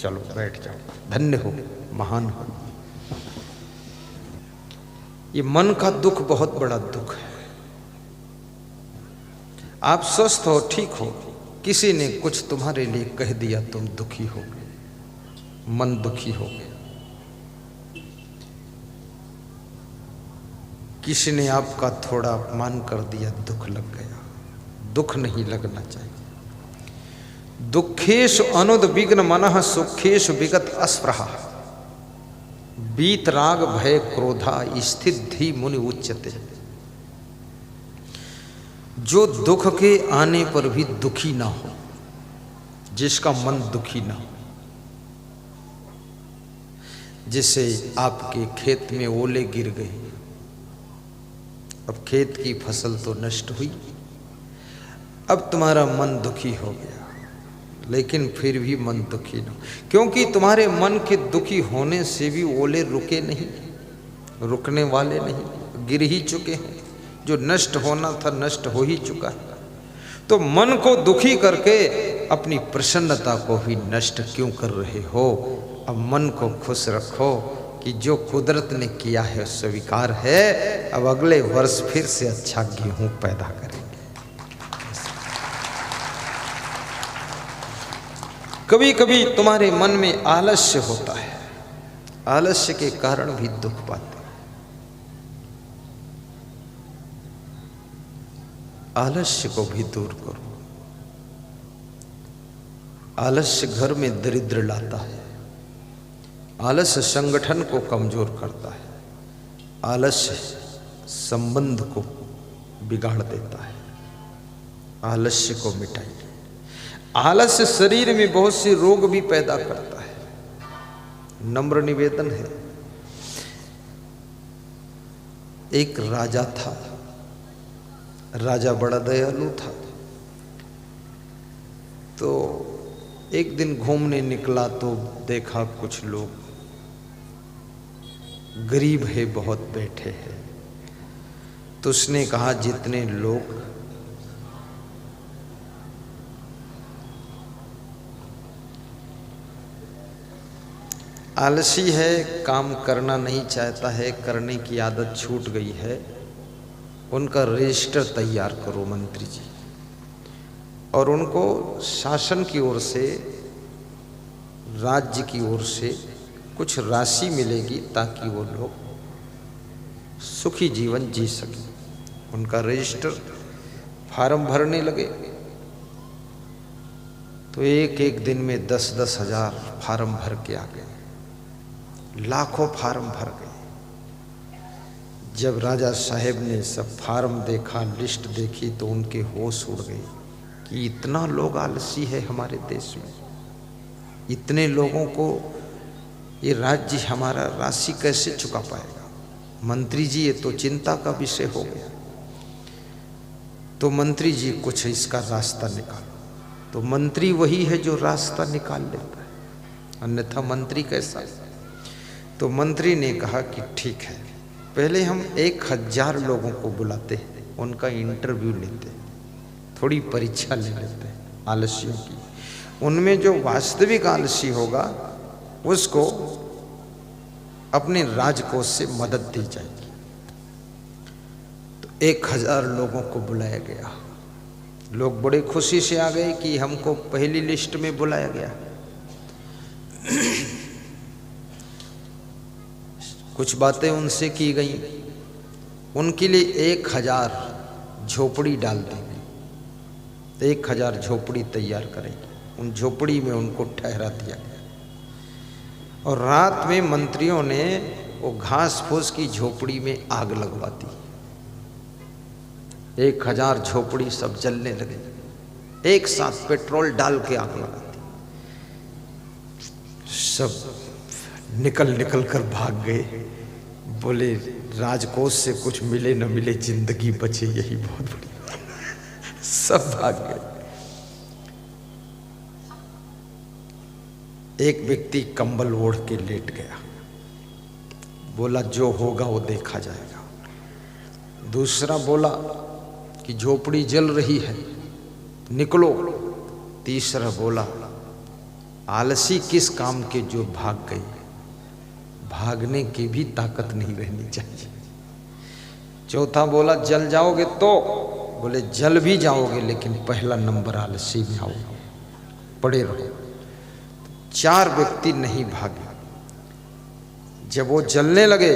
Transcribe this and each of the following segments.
चलो बैठ जाओ, धन्य हो, महान हो। ये मन का दुख बहुत बड़ा दुख है। आप स्वस्थ हो, ठीक हो, किसी ने कुछ तुम्हारे लिए कह दिया, तुम दुखी हो गए, मन दुखी हो गया। किसी ने आपका थोड़ा अपमान कर दिया, दुख लग गया। दुख नहीं लगना चाहिए। दुखेशु अनुद्विग्न मनः सुखेशु विगत अस्पृहा वीतराग भय क्रोधा स्थित धी मुनि उच्यते। जो दुख के आने पर भी दुखी ना हो, जिसका मन दुखी ना हो। जैसे आपके खेत में ओले गिर गए, अब खेत की फसल तो नष्ट हुई, अब तुम्हारा मन दुखी हो गया, लेकिन फिर भी मन दुखी ना, क्योंकि तुम्हारे मन के दुखी होने से भी ओले रुके नहीं, रुकने वाले नहीं, गिर ही चुके हैं। जो नष्ट होना था नष्ट हो ही चुका है। तो मन को दुखी करके अपनी प्रसन्नता को भी नष्ट क्यों कर रहे हो? अब मन को खुश रखो कि जो कुदरत ने किया है स्वीकार है। अब अगले वर्ष फिर से अच्छा गेहूं पैदा करेंगे। कभी कभी तुम्हारे मन में आलस्य होता है, आलस्य के कारण भी दुख पाते। आलस्य को भी दूर करो। आलस्य घर में दरिद्र लाता है, आलस्य संगठन को कमजोर करता है, आलस्य संबंध को बिगाड़ देता है। आलस्य को मिटाइए। आलस्य शरीर में बहुत से रोग भी पैदा करता है। नम्र निवेदन है। एक राजा था, राजा बड़ा दयालु था। तो एक दिन घूमने निकला तो देखा कुछ लोग गरीब है बहुत बैठे हैं। तो उसने कहा जितने लोग आलसी है, काम करना नहीं चाहता है, करने की आदत छूट गई है, उनका रजिस्टर तैयार करो मंत्री जी, और उनको शासन की ओर से, राज्य की ओर से कुछ राशि मिलेगी ताकि वो लोग सुखी जीवन जी सकें। उनका रजिस्टर फार्म भरने लगे तो एक एक दिन में 10-10 हजार फार्म भर के आ गए, लाखों फार्म भर गए। जब राजा साहेब ने सब फार्म देखा, लिस्ट देखी, तो उनके होश उड़ गए कि इतना लोग आलसी है हमारे देश में, इतने लोगों को ये राज्य हमारा राशि कैसे चुका पाएगा? मंत्री जी ये तो चिंता का विषय हो गया। तो मंत्री जी कुछ इसका रास्ता निकालो। तो मंत्री वही है जो रास्ता निकाल लेता है, अन्यथा मंत्री कैसा? तो मंत्री ने कहा कि ठीक है, पहले हम 1000 लोगों को बुलाते हैं, उनका इंटरव्यू लेते हैं, थोड़ी परीक्षा ले लेते हैं आलसियों की। उनमें जो वास्तविक आलसी होगा उसको अपने राजकोष से मदद दी जाएगी। तो 1000 लोगों को बुलाया गया। लोग बड़े खुशी से आ गए कि हमको पहली लिस्ट में बुलाया गया। कुछ बातें उनसे की गई, उनके लिए 1000 झोपड़ी डाल दी गई। 1000 झोपड़ी तैयार करेंगे, उन झोपड़ी में उनको ठहरा दिया गया। और रात में मंत्रियों ने वो घास फूस की झोपड़ी में आग लगवा दी। 1000 झोपड़ी सब जलने लगे, एक साथ पेट्रोल डाल के आग लगा दी। सब निकल निकल कर भाग गए। बोले राजकोष से कुछ मिले न मिले, जिंदगी बचे यही बहुत बड़ी बात। सब भाग गए। एक व्यक्ति कंबल ओढ़ के लेट गया, बोला जो होगा वो देखा जाएगा। दूसरा बोला कि झोपड़ी जल रही है, निकलो। तीसरा बोला आलसी किस काम के जो भाग गए, भागने की भी ताकत नहीं रहनी चाहिए। चौथा बोला जल जाओगे तो, बोले जल भी जाओगे लेकिन पहला नंबर आलसी में आओ, पड़े रहो। 4 व्यक्ति नहीं भागे। जब वो जलने लगे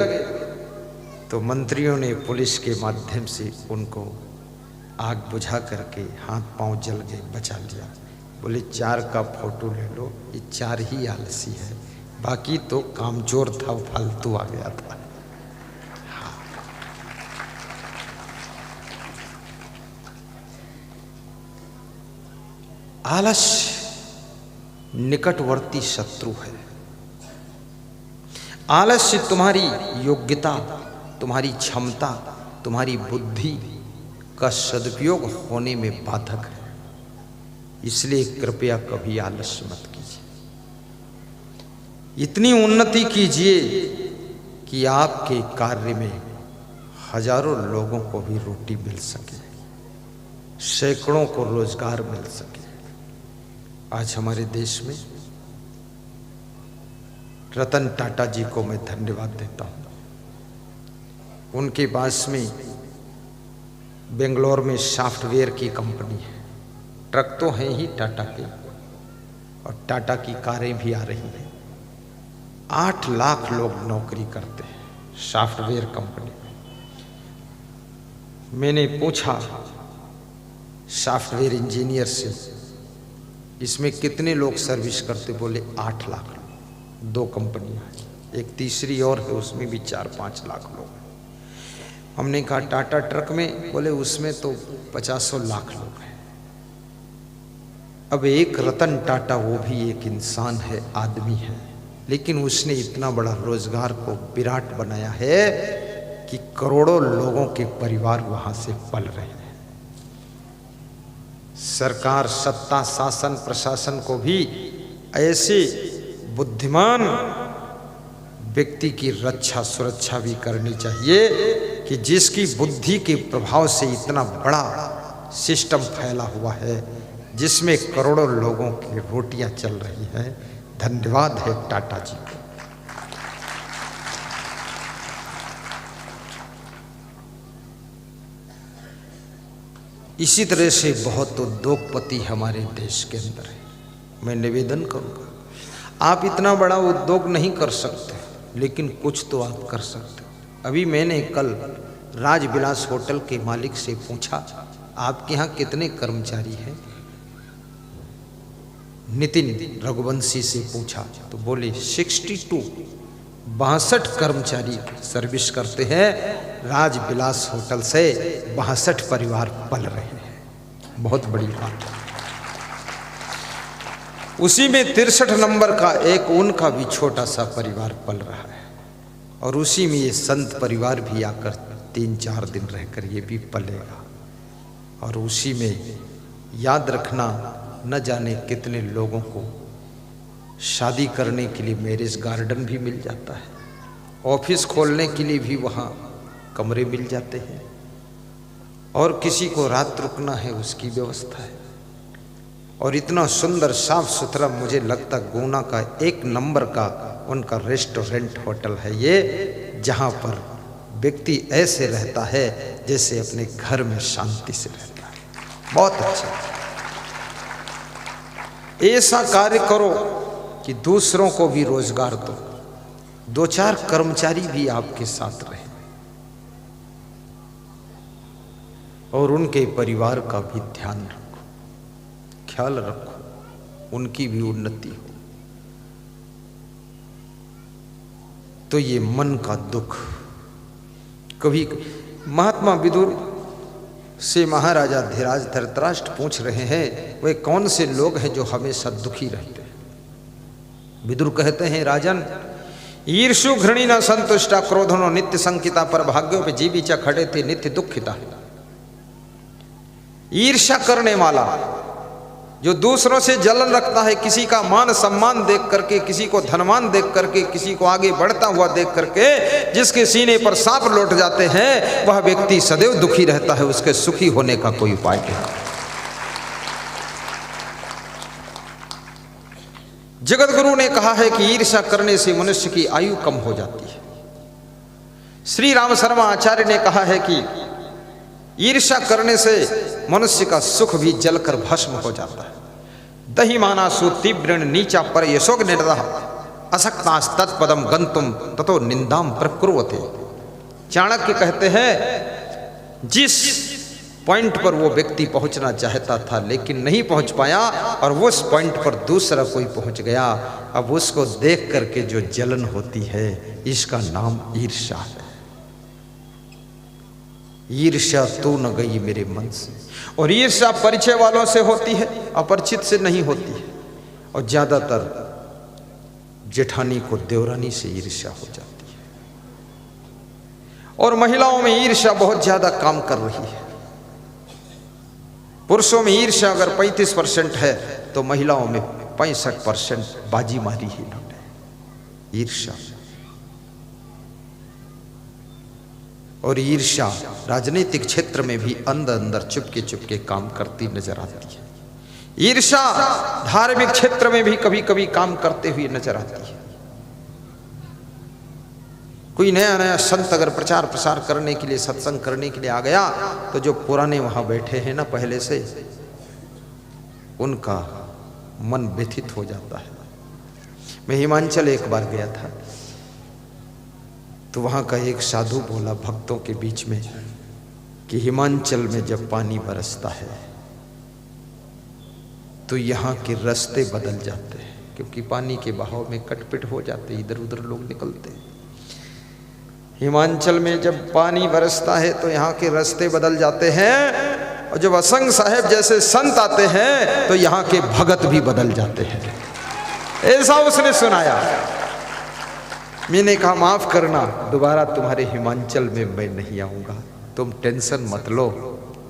तो मंत्रियों ने पुलिस के माध्यम से उनको आग बुझा करके हाथ पांव जल गए, बचा लिया। बोले 4 का फोटो ले लो, ये 4 ही आलसी है, बाकी तो कामचोर था, फालतू आ गया था। आलस्य निकटवर्ती शत्रु है। आलस्य तुम्हारी योग्यता, तुम्हारी क्षमता, तुम्हारी बुद्धि का सदुपयोग होने में बाधक है। इसलिए कृपया कभी आलस्य मत कीजिए। इतनी उन्नति कीजिए कि आपके कार्य में हजारों लोगों को भी रोटी मिल सके, सैकड़ों को रोजगार मिल सके। आज हमारे देश में रतन टाटा जी को मैं धन्यवाद देता हूं। उनके पास में बेंगलोर में सॉफ्टवेयर की कंपनी है। ट्रक तो हैं ही टाटा के, और टाटा की कारें भी आ रही हैं। 8 लाख लोग नौकरी करते हैं सॉफ्टवेयर कंपनी में। मैंने पूछा सॉफ्टवेयर इंजीनियर से, इसमें कितने लोग सर्विस करते? बोले 8 लाख। 2 कंपनियां हैं, एक तीसरी और है, उसमें भी 4-5 लाख लोग हैं। हमने कहा टाटा ट्रक में? बोले उसमें तो 50 लाख लोग हैं। अब एक रतन टाटा, वो भी एक इंसान है, आदमी है, लेकिन उसने इतना बड़ा रोजगार को विराट बनाया है कि करोड़ों लोगों के परिवार वहां से पल रहे हैं। सरकार, सत्ता, शासन, प्रशासन को भी ऐसे बुद्धिमान व्यक्ति की रक्षा सुरक्षा भी करनी चाहिए कि जिसकी बुद्धि के प्रभाव से इतना बड़ा सिस्टम फैला हुआ है, जिसमें करोड़ों लोगों की रोटियां चल रही हैं। धन्यवाद है टाटा जी को। इसी तरह से बहुत उद्योगपति हमारे देश के अंदर है। मैं निवेदन करूंगा, आप इतना बड़ा उद्योग नहीं कर सकते, लेकिन कुछ तो आप कर सकते हो। अभी मैंने कल राजविलास होटल के मालिक से पूछा, आपके यहाँ कितने कर्मचारी हैं? नितिन रघुवंशी से पूछा तो बोले 62 कर्मचारी सर्विस करते हैं। राजविलास होटल से 62 परिवार पल रहे हैं। बहुत बड़ी बात है। उसी में 63 नंबर का एक उनका भी छोटा सा परिवार पल रहा है, और उसी में ये संत परिवार भी आकर 3-4 दिन रहकर ये भी पलेगा। और उसी में याद रखना, न जाने कितने लोगों को शादी करने के लिए मैरिज गार्डन भी मिल जाता है, ऑफिस खोलने के लिए भी वहाँ कमरे मिल जाते हैं, और किसी को रात रुकना है उसकी व्यवस्था है। और इतना सुंदर साफ सुथरा, मुझे लगता गुना का 1 नंबर का उनका रेस्टोरेंट होटल है ये, जहाँ पर व्यक्ति ऐसे रहता है जैसे अपने घर में शांति से रहता है। बहुत अच्छा। ऐसा कार्य करो कि दूसरों को भी रोजगार दो, 2-4 कर्मचारी भी आपके साथ रहे, और उनके परिवार का भी ध्यान रखो, ख्याल रखो, उनकी भी उन्नति हो। तो ये मन का दुख कभी महात्मा विदुर से महाराजा धीराज धृतराष्ट्र पूछ रहे हैं, वे कौन से लोग हैं जो हमेशा दुखी रहते हैं? विदुर कहते हैं, राजन, ईर्षु घृणी न संतुष्टा, क्रोधनो नित्य संकिता, पर भाग्यों पे जीवी च खड़े थे नित्य दुखिता। ईर्ष्या करने वाला, जो दूसरों से जलन रखता है, किसी का मान सम्मान देख करके, किसी को धनवान देख करके, किसी को आगे बढ़ता हुआ देख करके जिसके सीने पर सांप लौट जाते हैं, वह व्यक्ति सदैव दुखी रहता है, उसके सुखी होने का कोई उपाय नहीं। जगत गुरु ने कहा है कि ईर्ष्या करने से मनुष्य की आयु कम हो जाती है। श्री राम शर्मा आचार्य ने कहा है कि ईर्ष्या करने से मनुष्य का सुख भी जलकर भस्म हो जाता है। दही माना सुतीव्रण नीचा पर यशोग निर्दह असक्तास तत्पदम गंतुम ततो निंदाम प्रकुर्वते। चाणक्य कहते हैं जिस पॉइंट पर वो व्यक्ति पहुंचना चाहता था लेकिन नहीं पहुंच पाया और वो उस पॉइंट पर दूसरा कोई पहुंच गया, अब उसको देख करके जो जलन होती है इसका नाम ईर्ष्या है। ईर्ष्या तू न गई मेरे मन से। और ईर्ष्या परिचय वालों से होती है, अपरिचित से नहीं होती है। और ज्यादातर जेठानी को देवरानी से ईर्ष्या हो जाती है। और महिलाओं में ईर्ष्या बहुत ज्यादा काम कर रही है। पुरुषों में ईर्ष्या अगर 35% है तो महिलाओं में 65% बाजी मारी ही इन्होंने ईर्ष्या। और ईर्ष्या राजनीतिक क्षेत्र में भी अंदर अंदर चुपके चुपके काम करती नजर आती है। ईर्ष्या धार्मिक क्षेत्र में भी कभी कभी काम करते हुए नजर आती है। कोई नया नया संत अगर प्रचार प्रसार करने के लिए, सत्संग करने के लिए आ गया तो जो पुराने वहां बैठे हैं ना पहले से, उनका मन व्यथित हो जाता है। मैं हिमाचल एक बार गया था तो वहां का एक साधु बोला भक्तों के बीच में कि हिमाचल में जब पानी बरसता है तो यहाँ के रास्ते बदल जाते हैं, क्योंकि पानी के बहाव में कटपिट हो जाते, इधर उधर लोग निकलते हैं। हिमाचल में जब पानी बरसता है तो यहाँ के रास्ते बदल जाते हैं, और जब असंग साहेब जैसे संत आते हैं तो यहाँ के भगत भी बदल जाते हैं। ऐसा उसने सुनाया। मैंने कहा माफ करना, दोबारा तुम्हारे हिमाचल में मैं नहीं आऊंगा, तुम टेंशन मत लो।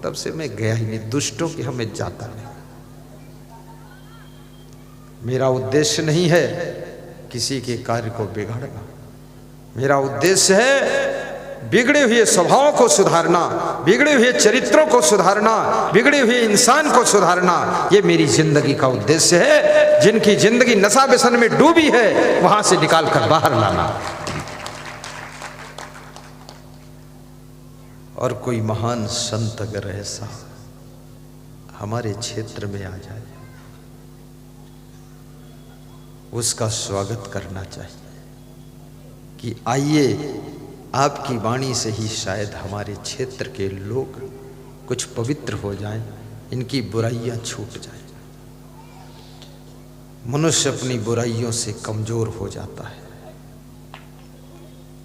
तब से मैं गया ही नहीं, दुष्टों के हमें जाता नहीं। मेरा उद्देश्य नहीं है किसी के कार्य को बिगाड़ना, मेरा उद्देश्य है बिगड़े हुए स्वभावों को सुधारना, बिगड़े हुए चरित्रों को सुधारना, बिगड़े हुए इंसान को सुधारना। ये मेरी जिंदगी का उद्देश्य है। जिनकी जिंदगी नशा व्यसन में डूबी है वहां से निकाल कर बाहर लाना। और कोई महान संत अगर ऐसा हमारे क्षेत्र में आ जाए, उसका स्वागत करना चाहिए कि आइए, आपकी वाणी से ही शायद हमारे क्षेत्र के लोग कुछ पवित्र हो जाएं, इनकी बुराइयां छूट जाएं। मनुष्य अपनी बुराइयों से कमजोर हो जाता है।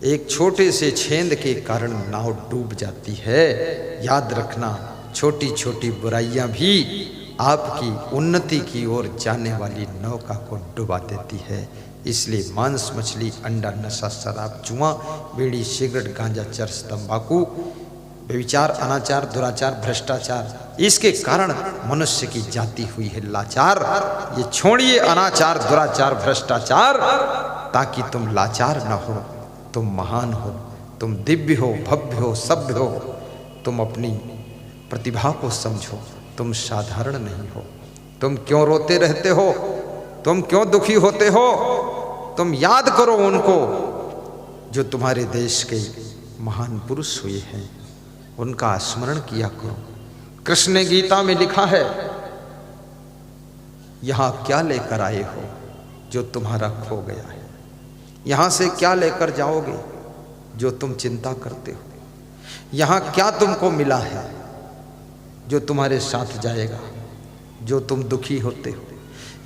एक छोटे से छेद के कारण नाव डूब जाती है। याद रखना, छोटी छोटी बुराइयां भी आपकी उन्नति की ओर जाने वाली नौका को डुबा देती है। इसलिए मांस, मछली, अंडा, नशा, शराब, जुआ, बीड़ी, सिगरेट, गांजा, चरस, तंबाकू, व्यभिचार, अनाचार, दुराचार, भ्रष्टाचार, इसके कारण मनुष्य की जाति हुई है लाचार। ये छोड़िए अनाचार, दुराचार, भ्रष्टाचार, ताकि तुम लाचार न हो, तुम महान हो, तुम दिव्य हो, भव्य हो, सभ्य हो। तुम अपनी प्रतिभा को समझो, तुम साधारण नहीं हो। तुम क्यों रोते रहते हो, तुम क्यों दुखी होते हो, तुम याद करो उनको जो तुम्हारे देश के महान पुरुष हुए हैं, उनका स्मरण किया करो। कृष्ण ने गीता में लिखा है, यहां क्या लेकर आए हो जो तुम्हारा खो गया है, यहां से क्या लेकर जाओगे जो तुम चिंता करते हो, यहां क्या तुमको मिला है जो तुम्हारे साथ जाएगा जो तुम दुखी होते हो,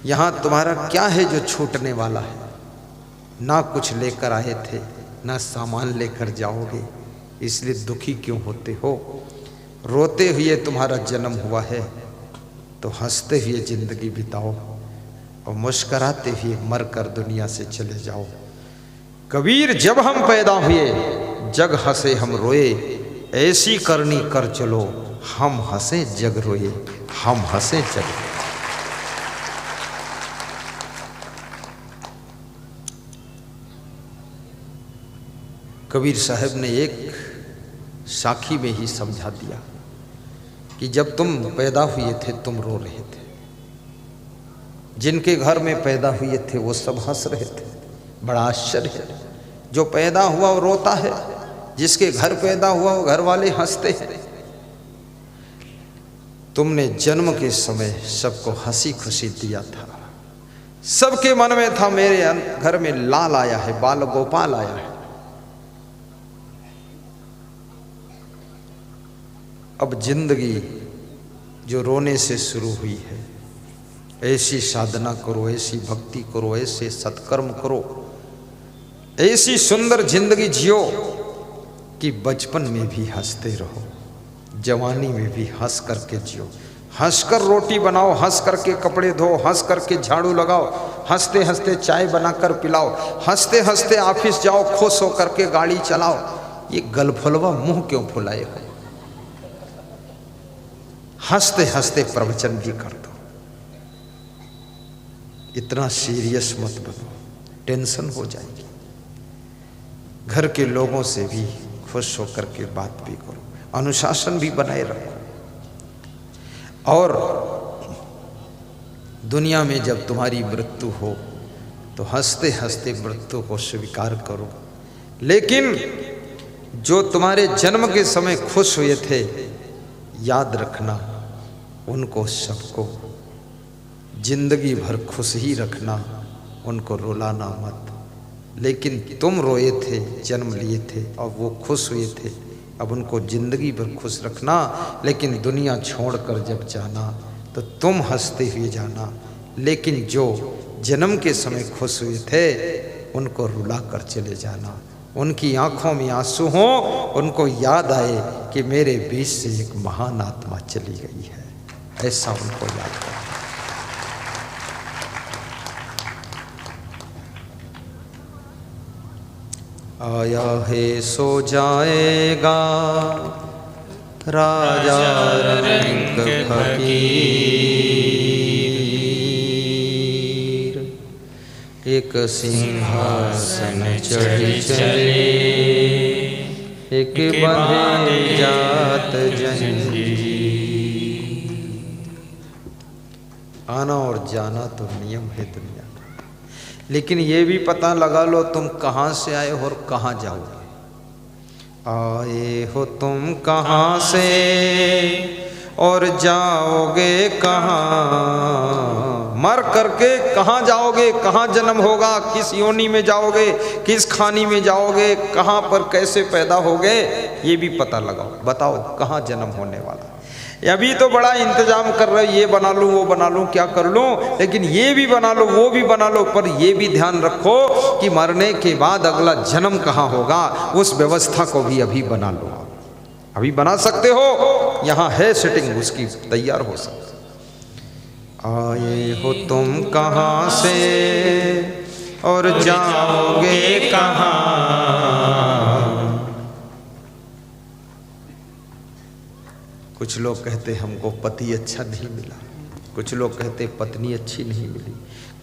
यहां तुम्हारा क्या है जो छूटने वाला है। ना कुछ लेकर आए थे, ना सामान लेकर जाओगे, इसलिए दुखी क्यों होते हो। रोते हुए तुम्हारा जन्म हुआ है तो हंसते हुए जिंदगी बिताओ, और मुस्कराते हुए मरकर दुनिया से चले जाओ। कबीर जब हम पैदा हुए जग हंसे हम रोए, ऐसी करनी कर चलो हम हंसे जग रोए, हम हंसे जग रोए। कबीर साहब ने एक साखी में ही समझा दिया कि जब तुम पैदा हुए थे तुम रो रहे थे, जिनके घर में पैदा हुए थे वो सब हंस रहे थे। बड़ा आश्चर्य है, जो पैदा हुआ वो रोता है, जिसके घर पैदा हुआ वो घर वाले हंसते हैं। तुमने जन्म के समय सबको हंसी खुशी दिया था, सबके मन में था मेरे घर में लाल आया है, बाल गोपाल आया है। अब जिंदगी जो रोने से शुरू हुई है, ऐसी साधना करो, ऐसी भक्ति करो, ऐसे सत्कर्म करो, ऐसी सुंदर जिंदगी जियो कि बचपन में भी हंसते रहो, जवानी में भी हंस करके जियो। हंस कर रोटी बनाओ, हंस करके कपड़े धो, हंस करके झाड़ू लगाओ, हंसते हंसते चाय बनाकर पिलाओ, हंसते हंसते ऑफिस जाओ, खुश होकर के गाड़ी चलाओ। ये गलफलवा मुंह क्यों फुलाए हो? हंसते हंसते प्रवचन भी कर दो। इतना सीरियस मत बनो, टेंशन हो जाएगी। घर के लोगों से भी खुश होकर के बात भी करो, अनुशासन भी बनाए रखो। और दुनिया में जब तुम्हारी मृत्यु हो तो हंसते हंसते मृत्यु को स्वीकार करो। लेकिन जो तुम्हारे जन्म के समय खुश हुए थे, याद रखना उनको सबको जिंदगी भर खुश ही रखना, उनको रुलाना मत। लेकिन तुम रोए थे, जन्म लिए थे और वो खुश हुए थे, अब उनको जिंदगी भर खुश रखना। लेकिन दुनिया छोड़कर जब जाना तो तुम हंसते हुए जाना, लेकिन जो जन्म के समय खुश हुए थे उनको रुला कर चले जाना। उनकी आंखों में आंसू हों, उनको याद आए कि मेरे बीच से एक महान आत्मा चली गई है, ऐसा उनको याद करो। आया है सो जाएगा राजा रंग फकीर, एक सिंहासन चढ़ी चले, एक बंधे जात जंजीर। आना और जाना तो नियम है दुनिया का, लेकिन ये भी पता लगा लो तुम कहाँ से आए हो और कहाँ जाओगे। आए हो तुम कहाँ से और जाओगे कहाँ, मर करके कहाँ जाओगे, कहाँ जन्म होगा, किस योनि में जाओगे, किस खानी में जाओगे, कहाँ पर कैसे पैदा होगे, ये भी पता लगाओ। बताओ कहाँ जन्म होने वाला। अभी तो बड़ा इंतजाम कर रहे, ये बना लूँ वो बना लूँ क्या कर लूँ, लेकिन ये भी बना लो वो भी बना लो, पर ये भी ध्यान रखो कि मरने के बाद अगला जन्म कहाँ होगा, उस व्यवस्था को भी अभी बना लो। अभी बना सकते हो, यहाँ है सेटिंग, उसकी तैयार हो सकते। आए हो तुम कहाँ से और जाओगे कहाँ। कुछ लोग कहते हमको पति अच्छा नहीं मिला, कुछ लोग कहते पत्नी अच्छी नहीं मिली,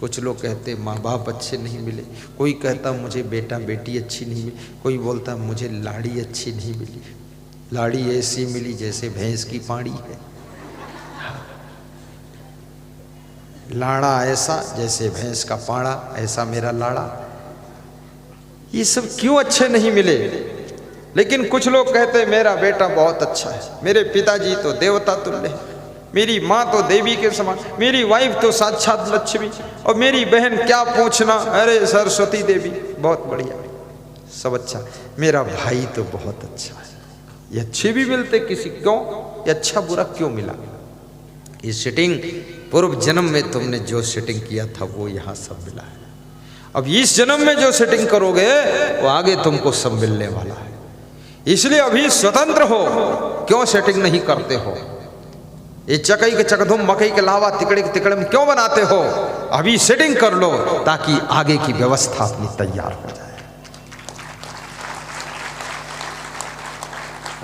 कुछ लोग कहते माँ बाप अच्छे नहीं मिले, कोई कहता मुझे बेटा बेटी अच्छी नहीं मिली, कोई बोलता मुझे लाड़ी अच्छी नहीं मिली। लाड़ी ऐसी मिली जैसे भैंस की पाड़ी है, लाड़ा ऐसा जैसे भैंस का पाड़ा, ऐसा मेरा लाड़ा। ये सब क्यों अच्छे नहीं मिले? लेकिन कुछ लोग कहते मेरा बेटा बहुत अच्छा है, मेरे पिताजी तो देवता तुल्य है, मेरी माँ तो देवी के समान, मेरी वाइफ तो साक्षात लक्ष्मी, और मेरी बहन क्या पूछना, अरे सरस्वती देवी, बहुत बढ़िया, सब अच्छा। मेरा भाई तो बहुत अच्छा है। ये अच्छे भी मिलते किसी, क्यों? ये अच्छा बुरा क्यों मिला? ये सेटिंग पूर्व जन्म में तुमने जो सेटिंग किया था वो यहाँ सब मिला है। अब इस जन्म में जो सेटिंग करोगे वो आगे तुमको सब मिलने वाला है। इसलिए अभी स्वतंत्र हो, क्यों सेटिंग नहीं करते हो? ये चकई के चकधुम मकई के लावा तिकड़े के तिकड़े में क्यों बनाते हो? अभी सेटिंग कर लो ताकि आगे की व्यवस्था अपनी तैयार हो जाए।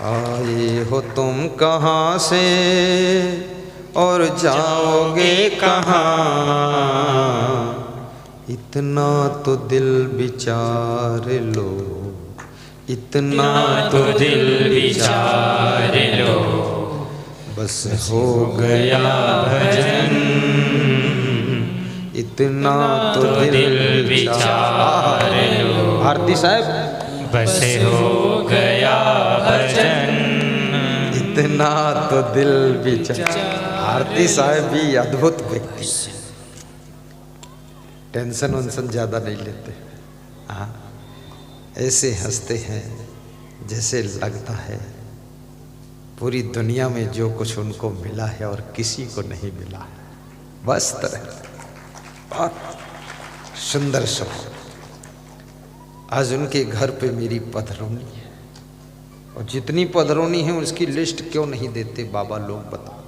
आए हो तुम कहाँ से और जाओगे कहाँ, इतना तो दिल विचार लो, इतना तो दिल विचार लो, बस हो गया भजन, इतना तो दिल विचार लो। भारती साहब बसे हो गया भजन, इतना तो दिल विचार। भारती साहब भी अद्भुत व्यक्ति, टेंशन वंशन ज्यादा नहीं लेते। हाँ, ऐसे हंसते हैं जैसे लगता है पूरी दुनिया में जो कुछ उनको मिला है और किसी को नहीं मिला है। बस तरह बहुत सुंदर सब। आज उनके घर पे मेरी पधरौनी है, और जितनी पधरौनी है उसकी लिस्ट क्यों नहीं देते बाबा लोग? बताओ,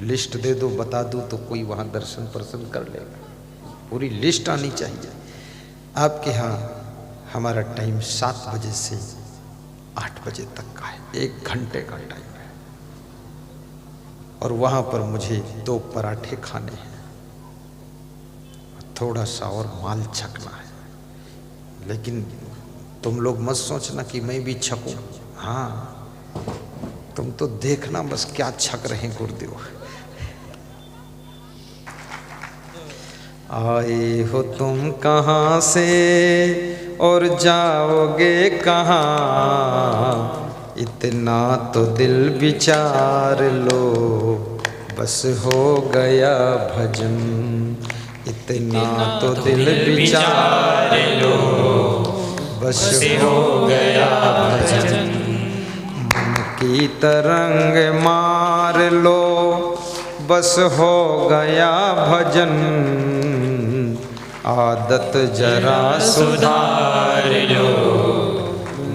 लिस्ट दे दो, बता दो तो कोई वहाँ दर्शन प्रसन कर लेगा। पूरी लिस्ट आनी चाहिए। आपके यहाँ हमारा टाइम 7 बजे से 8 बजे तक का है, 1 घंटे का टाइम है, और वहाँ पर मुझे 2 पराठे खाने हैं, थोड़ा सा और माल छकना है। लेकिन तुम लोग मत सोचना कि मैं भी छकूं। हाँ, तुम तो देखना बस क्या छक रहे हैं गुरुदेव। आए हो तुम कहाँ से और जाओगे कहाँ, इतना तो दिल विचार लो, बस हो गया भजन। इतना तो दिल विचार लो, बस हो गया भजन। मन की तरंग मार लो, बस हो गया भजन। आदत जरा सुधार लो,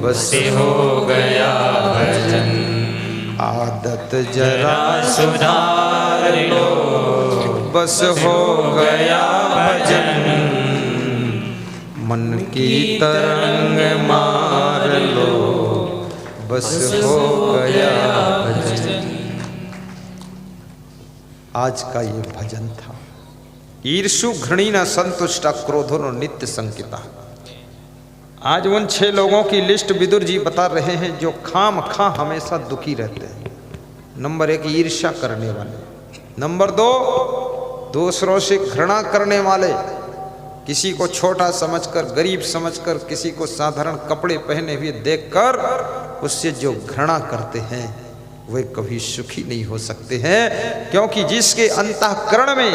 बस हो गया भजन। आदत जरा सुधार लो, बस हो गया भजन। मन की तरंग मार लो, बस हो गया भजन। आज का ये भजन था। ईर्षु घृणीना संतुष्टा क्रोधो नित्य संकिता। आज उन 6 लोगों की लिस्ट विदुर जी बता रहे हैं जो खाम खा हमेशा दुखी रहते हैं। नंबर 1 ईर्ष्या करने वाले, नंबर 2 दूसरों से घृणा करने वाले, किसी को छोटा समझकर, गरीब समझकर, किसी को साधारण कपड़े पहने हुए देखकर उससे जो घृणा करते हैं वे कभी सुखी नहीं हो सकते हैं, क्योंकि जिसके अंतःकरण में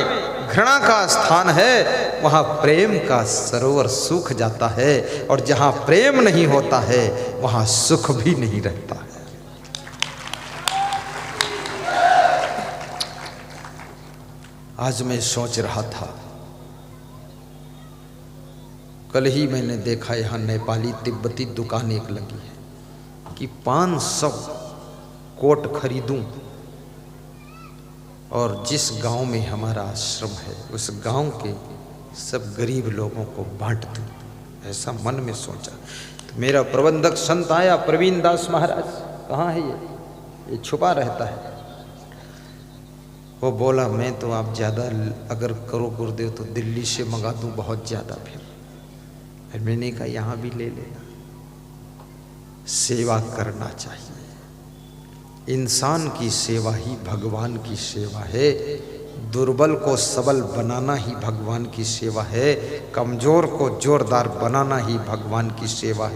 घृणा का स्थान है वहाँ प्रेम का सरोवर सूख जाता है, और जहाँ प्रेम नहीं होता है वहाँ सुख भी नहीं रहता है। आज मैं सोच रहा था, कल ही मैंने देखा यहाँ नेपाली तिब्बती दुकान एक लगी है कि 500 कोट खरीदूं और जिस गांव में हमारा आश्रम है उस गांव के सब गरीब लोगों को बांट दूं। ऐसा मन में सोचा तो मेरा प्रबंधक संत आया, प्रवीण दास महाराज। कहाँ है ये छुपा रहता है। वो बोला मैं तो आप ज़्यादा अगर करो गुरुदेव तो दिल्ली से मंगा दूं बहुत ज़्यादा। फिर मैंने कहा यहाँ भी ले लेना। सेवा करना चाहिए। इंसान की सेवा ही भगवान की सेवा है। दुर्बल को सबल बनाना ही भगवान की सेवा है। कमजोर को जोरदार बनाना ही भगवान की सेवा है।